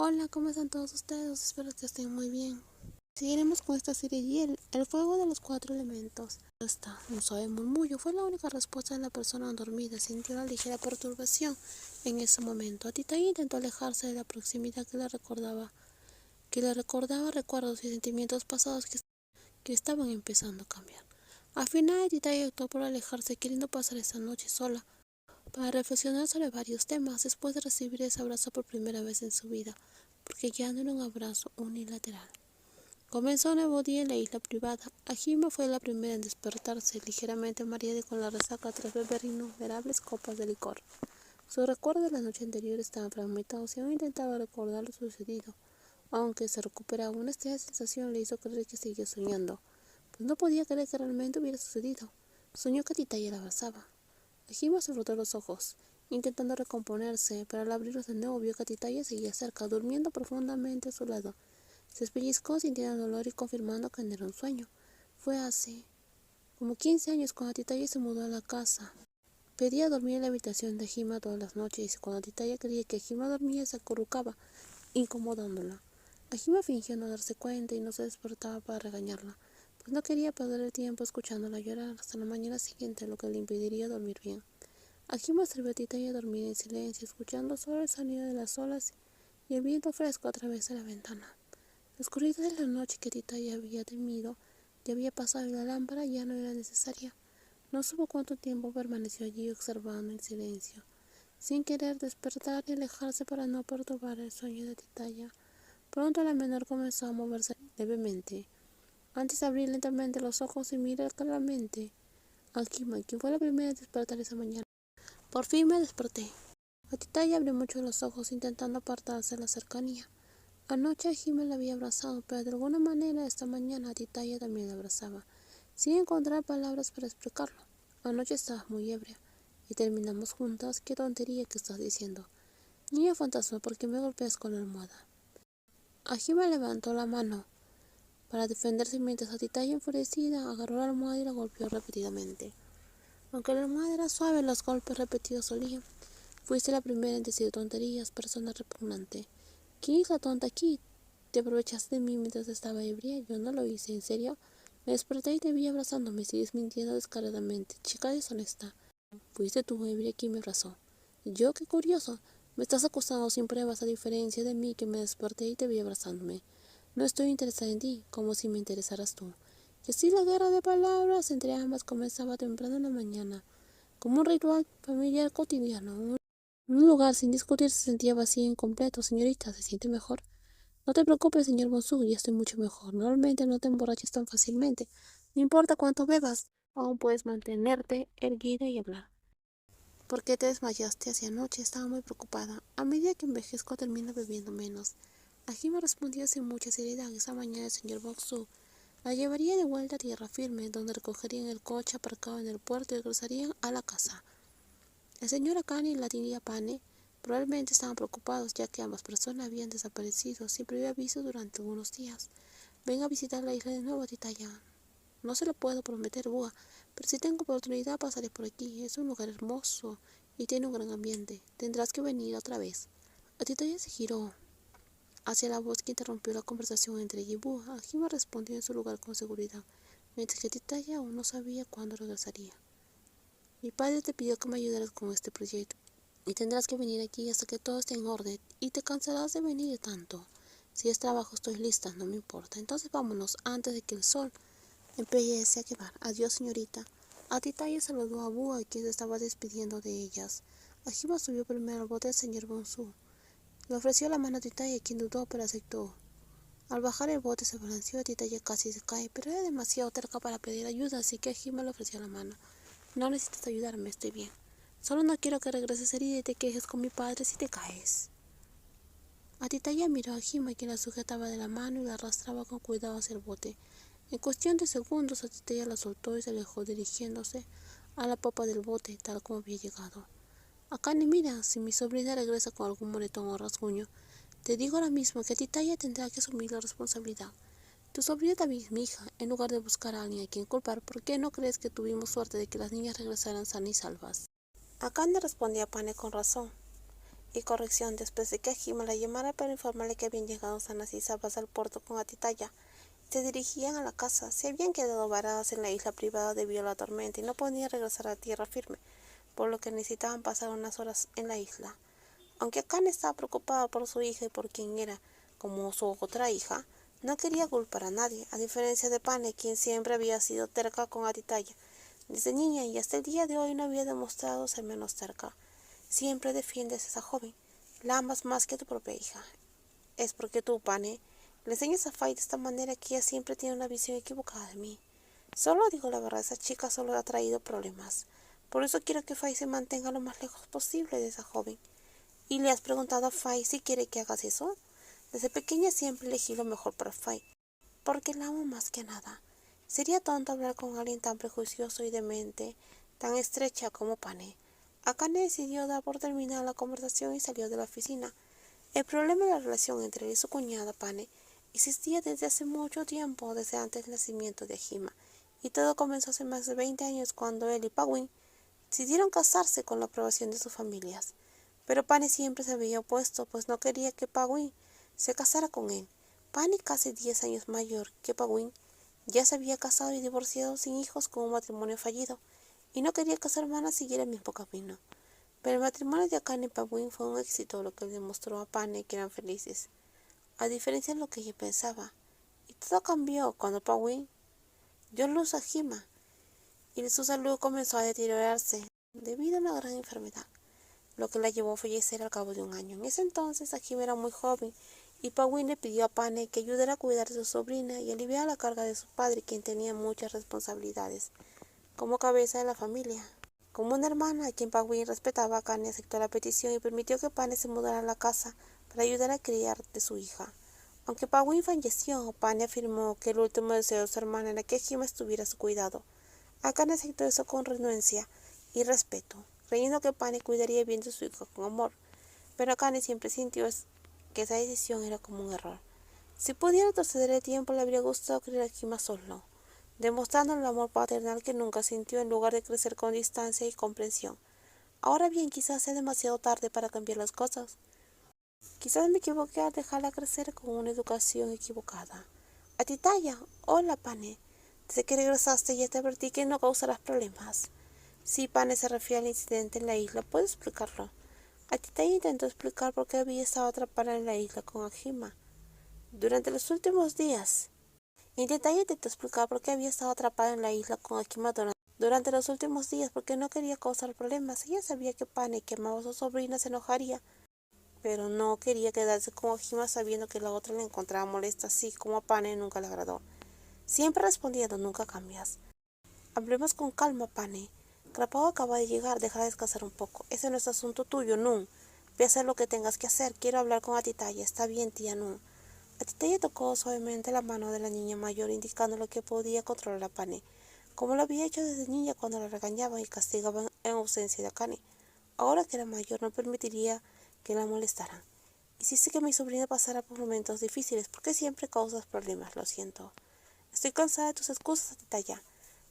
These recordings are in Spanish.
Hola, ¿cómo están todos ustedes? Espero que estén muy bien. Seguiremos con esta serie y el fuego de los 4 elementos. Un suave murmullo fue la única respuesta de la persona dormida. Sintió una ligera perturbación en ese momento. Titaya intentó alejarse de la proximidad que le recordaba recuerdos y sentimientos pasados que estaban empezando a cambiar. Al final, Titaya optó por alejarse, queriendo pasar esa noche sola para reflexionar sobre varios temas después de recibir ese abrazo por primera vez en su vida, porque ya no era un abrazo unilateral. Comenzó un nuevo día en la isla privada. Ajima fue la primera en despertarse, ligeramente mareada y con la resaca tras beber innumerables copas de licor. Sus recuerdos de la noche anterior estaban fragmentados y aún intentaba recordar lo sucedido. Aunque se recuperaba, una extraña sensación le hizo creer que seguía soñando, pues no podía creer que realmente hubiera sucedido. Soñó que Titaya la abrazaba. Ajima se frotó los ojos, intentando recomponerse, pero al abrirlos de nuevo vio que Titaya seguía cerca, durmiendo profundamente a su lado. Se pellizcó sintiendo dolor y confirmando que no era un sueño. Fue hace como 15 años cuando Titaya se mudó a la casa. Pedía dormir en la habitación de Ajima todas las noches y cuando Titaya creía que Ajima dormía se acurrucaba, incomodándola. Ajima fingió no darse cuenta y no se despertaba para regañarla, pues no quería perder el tiempo escuchándola llorar hasta la mañana siguiente, lo que le impediría dormir bien. Ajima observó a Titaya dormir en silencio, escuchando solo el sonido de las olas y el viento fresco a través de la ventana. La oscuridad de la noche que Titaya había temido ya había pasado y la lámpara ya no era necesaria. No supo cuánto tiempo permaneció allí observando en silencio, sin querer despertar y alejarse para no perturbar el sueño de Titaya. Pronto la menor comenzó a moverse levemente, antes de abrir lentamente los ojos y mirar claramente a Ajima, quien fue la primera a despertar esa mañana. Por fin me desperté. Titaya abrió mucho los ojos intentando apartarse de la cercanía. Anoche Ajima la había abrazado, pero de alguna manera esta mañana Titaya también la abrazaba, sin encontrar palabras para explicarlo. Anoche estabas muy ebria y terminamos juntas. ¿Qué tontería que estás diciendo? Niña fantasma, ¿por qué me golpeas con la almohada? Ajima levantó la mano para defenderse mientras Titaya, enfurecida, agarró la almohada y la golpeó repetidamente. Aunque la almohada era suave, los golpes repetidos dolían. Fuiste la primera en decir tonterías, persona repugnante. ¿Quién es la tonta aquí? Te aprovechaste de mí mientras estaba ebria. Yo no lo hice, ¿en serio? Me desperté y te vi abrazándome. Sigues mintiendo descaradamente. Chica deshonesta. Fuiste tú, ebria, quien me abrazó. Yo, qué curioso. Me estás acusando sin pruebas, a diferencia de mí, que me desperté y te vi abrazándome. No estoy interesada en ti, como si me interesaras tú. Y así la guerra de palabras entre ambas comenzaba temprano en la mañana, como un ritual familiar cotidiano. Un lugar sin discutir se sentía vacío e incompleto. Señorita, ¿se siente mejor? No te preocupes, señor Bonsu, ya estoy mucho mejor. Normalmente no te emborrachas tan fácilmente. No importa cuánto bebas, aún puedes mantenerte erguida y hablar. ¿Por qué te desmayaste hacia anoche? Estaba muy preocupada. A medida que envejezco termino bebiendo menos. Ajima respondió sin mucha seriedad. Esa mañana el señor Bonsu la llevaría de vuelta a tierra firme, donde recogerían el coche aparcado en el puerto y regresarían a la casa. El señor Akane y la tía Pane probablemente estaban preocupados, ya que ambas personas habían desaparecido sin previo aviso durante algunos días. Ven a visitar la isla de nuevo, Titaya. No se lo puedo prometer, Búa, pero si tengo oportunidad pasaré por aquí. Es un lugar hermoso y tiene un gran ambiente. Tendrás que venir otra vez. La Titaya se giró hacia la voz que interrumpió la conversación entre ella y Búa. Ajima respondió en su lugar con seguridad, mientras que Titaya aún no sabía cuándo regresaría. Mi padre te pidió que me ayudaras con este proyecto, y tendrás que venir aquí hasta que todo esté en orden, y te cansarás de venir tanto. Si es trabajo, estoy lista, no me importa. Entonces vámonos antes de que el sol empiece a quemar. Adiós, señorita. A Titaya saludó a Búa, quien se estaba despidiendo de ellas. Ajima subió primero al bote del señor Bonsu. Le ofreció la mano a Titaya, quien dudó, pero aceptó. Al bajar el bote se balanceó. Titaya casi se cae, pero era demasiado terca para pedir ayuda, así que Ajima le ofreció la mano. No necesitas ayudarme, estoy bien. Solo no quiero que regreses herida y te quejes con mi padre si te caes. Atitaya miró a Jima, quien la sujetaba de la mano y la arrastraba con cuidado hacia el bote. En cuestión de segundos, Atitaya la soltó y se alejó dirigiéndose a la popa del bote, tal como había llegado. Akane, mira, si mi sobrina regresa con algún moretón o rasguño, te digo ahora mismo que Atitaya tendrá que asumir la responsabilidad. Tu sobrina también es mi hija. En lugar de buscar a alguien a quien culpar, ¿por qué no crees que tuvimos suerte de que las niñas regresaran sanas y salvas? Akane respondía a Pane con razón. Y corrección, después de que Ajima la llamara para informarle que habían llegado sanas y salvas al puerto con Atitaya, se dirigían a la casa. Se habían quedado varadas en la isla privada debido a la tormenta y no podían regresar a tierra firme, por lo que necesitaban pasar unas horas en la isla. Aunque Akane estaba preocupada por su hija y por quien era como su otra hija, no quería culpar a nadie, a diferencia de Pane, quien siempre había sido terca con Atitaya desde niña y hasta el día de hoy no había demostrado ser menos terca. Siempre defiendes a esa joven, la amas más que a tu propia hija. Es porque tú, Pane, le enseñas a Fai de esta manera que ella siempre tiene una visión equivocada de mí. Solo digo la verdad, esa chica solo ha traído problemas. Por eso quiero que Fai se mantenga lo más lejos posible de esa joven. ¿Y le has preguntado a Fai si quiere que hagas eso? Desde pequeña siempre elegí lo mejor para Fai, porque la amo más que nada. Sería tonto hablar con alguien tan prejuicioso y de mente tan estrecha como Pane. Akane decidió dar por terminada la conversación y salió de la oficina. El problema de la relación entre él y su cuñada Pane existía desde hace mucho tiempo, desde antes del nacimiento de Ajima, y todo comenzó hace más de 20 años cuando él y Pawin decidieron casarse con la aprobación de sus familias. Pero Pane siempre se había opuesto, pues no quería que Pawin se casara con él. Pane, casi 10 años mayor que Pawin, ya se había casado y divorciado sin hijos con un matrimonio fallido, y no quería que su hermana siguiera el mismo camino. Pero el matrimonio de Akane y Pawin fue un éxito, lo que le demostró a Pane que eran felices, a diferencia de lo que ella pensaba. Y todo cambió cuando Pawin dio luz a Hima, y su salud comenzó a deteriorarse debido a una gran enfermedad, lo que la llevó a fallecer al cabo de un año. En ese entonces, Hima era muy joven, y Pawin le pidió a Pane que ayudara a cuidar de su sobrina y aliviar la carga de su padre, quien tenía muchas responsabilidades como cabeza de la familia. Como una hermana a quien Pawin respetaba, Akane aceptó la petición y permitió que Pane se mudara a la casa para ayudar a criar de su hija. Aunque Pawin falleció, Pane afirmó que el último deseo de su hermana era que Hima estuviera a su cuidado. Akane aceptó eso con renuencia y respeto, creyendo que Pane cuidaría bien de su hija con amor. Pero Akane siempre sintió que esa decisión era como un error. Si pudiera retroceder el tiempo, le habría gustado criar a Hima solo, demostrando el amor paternal que nunca sintió en lugar de crecer con distancia y comprensión. Ahora bien, quizás sea demasiado tarde para cambiar las cosas. Quizás me equivoqué al dejarla crecer con una educación equivocada. Atitaya, hola Pane. Desde que regresaste ya te advertí que no causarás problemas. Si Pane se refiere al incidente en la isla, ¿puedo explicarlo? Atitaya intentó explicar por qué había estado atrapada en la isla con Ajima durante los últimos días. Intentó explicar por qué había estado atrapada en la isla con Akima durante los últimos días, porque no quería causar problemas. Ella sabía que Pane, que amaba a su sobrina, se enojaría, pero no quería quedarse con Akima sabiendo que la otra le encontraba molesta, así como a Pane nunca le agradó. Siempre respondiendo, nunca cambias. Hablemos con calma, Pane. Crapao acaba de llegar, deja de descansar un poco. Ese no es asunto tuyo, Nun. Ve a hacer lo que tengas que hacer. Quiero hablar con Atitaya. Está bien, tía Nun. Atitaya tocó suavemente la mano de la niña mayor, indicándole que podía controlar a Pane, como lo había hecho desde niña cuando la regañaban y castigaban en ausencia de Akane. Ahora que era mayor, no permitiría que la molestaran. Hiciste que mi sobrina pasara por momentos difíciles, porque siempre causas problemas, lo siento. Estoy cansada de tus excusas, Atitaya.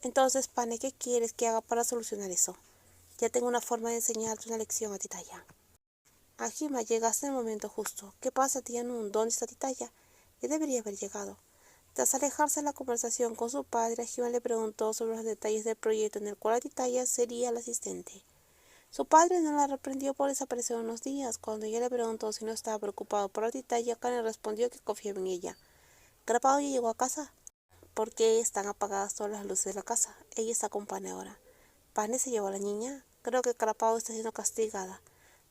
Entonces, Pane, ¿qué quieres que haga para solucionar eso? Ya tengo una forma de enseñarte una lección, Atitaya. Ajima, llegaste en el momento justo. ¿Qué pasa, tía Nun? ¿Dónde está Atitaya? Ya debería haber llegado. Tras alejarse de la conversación con su padre, Ajima le preguntó sobre los detalles del proyecto en el cual Atitaya sería el asistente. Su padre no la reprendió por desaparecer unos días. Cuando ella le preguntó si no estaba preocupado por Atitaya, Karen respondió que confiaba en ella. Grapao ya llegó a casa. ¿Por qué están apagadas todas las luces de la casa? Ella está con Pane ahora. ¿Pane se llevó a la niña? Creo que Grapao está siendo castigada.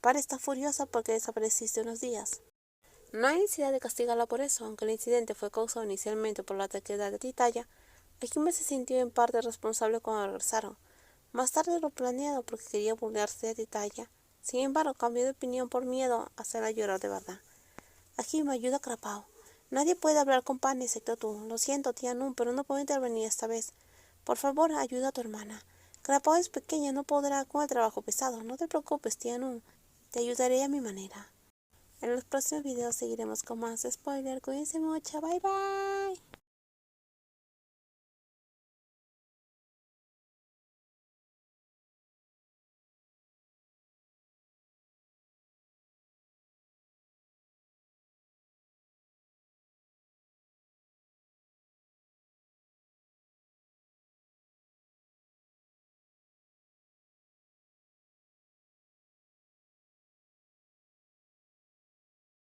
Pane está furiosa porque desapareciste unos días. No hay necesidad de castigarla por eso, aunque el incidente fue causado inicialmente por la terquedad de Titaya. Ajime se sintió en parte responsable cuando regresaron. Más tarde de lo planeado porque quería burlarse de Titaya. Sin embargo, cambió de opinión por miedo a hacerla llorar de verdad. Ajime, ayuda a Crapao. Nadie puede hablar con Pane excepto tú. Lo siento, tía Nun, pero no puedo intervenir esta vez. Por favor, ayuda a tu hermana. Crapao es pequeña, no podrá con el trabajo pesado. No te preocupes, tía Nun. Te ayudaré a mi manera. En los próximos videos seguiremos con más spoilers. Cuídense mucho. Bye bye.